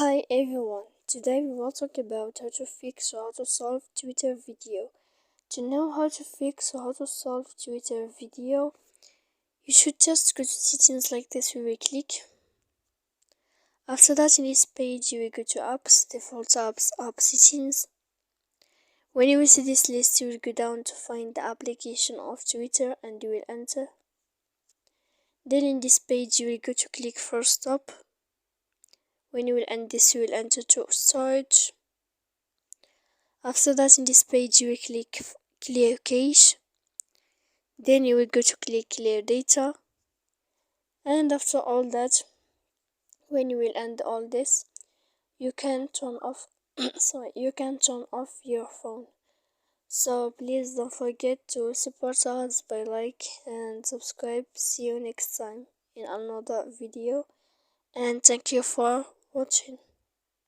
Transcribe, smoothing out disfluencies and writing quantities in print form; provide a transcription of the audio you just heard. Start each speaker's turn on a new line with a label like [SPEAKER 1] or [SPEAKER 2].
[SPEAKER 1] Hi everyone, today we will talk about how to fix or how to solve Twitter video. To know how to fix or how to solve Twitter video, you should just go to settings like this. We will click. After that, in this page you will go to apps, default apps, app settings. When you will see this list, you will go down to find the application of Twitter and you will enter. Then in this page you will go to click first stop. When you will end this, you will enter to storage. After that, in this page you will click clear cache. Then you will go to click clear data. And after all that, when you will end all this, you can turn off you can turn off your phone. So please don't forget to support us by like and subscribe. See you next time in another video, and thank you for watching.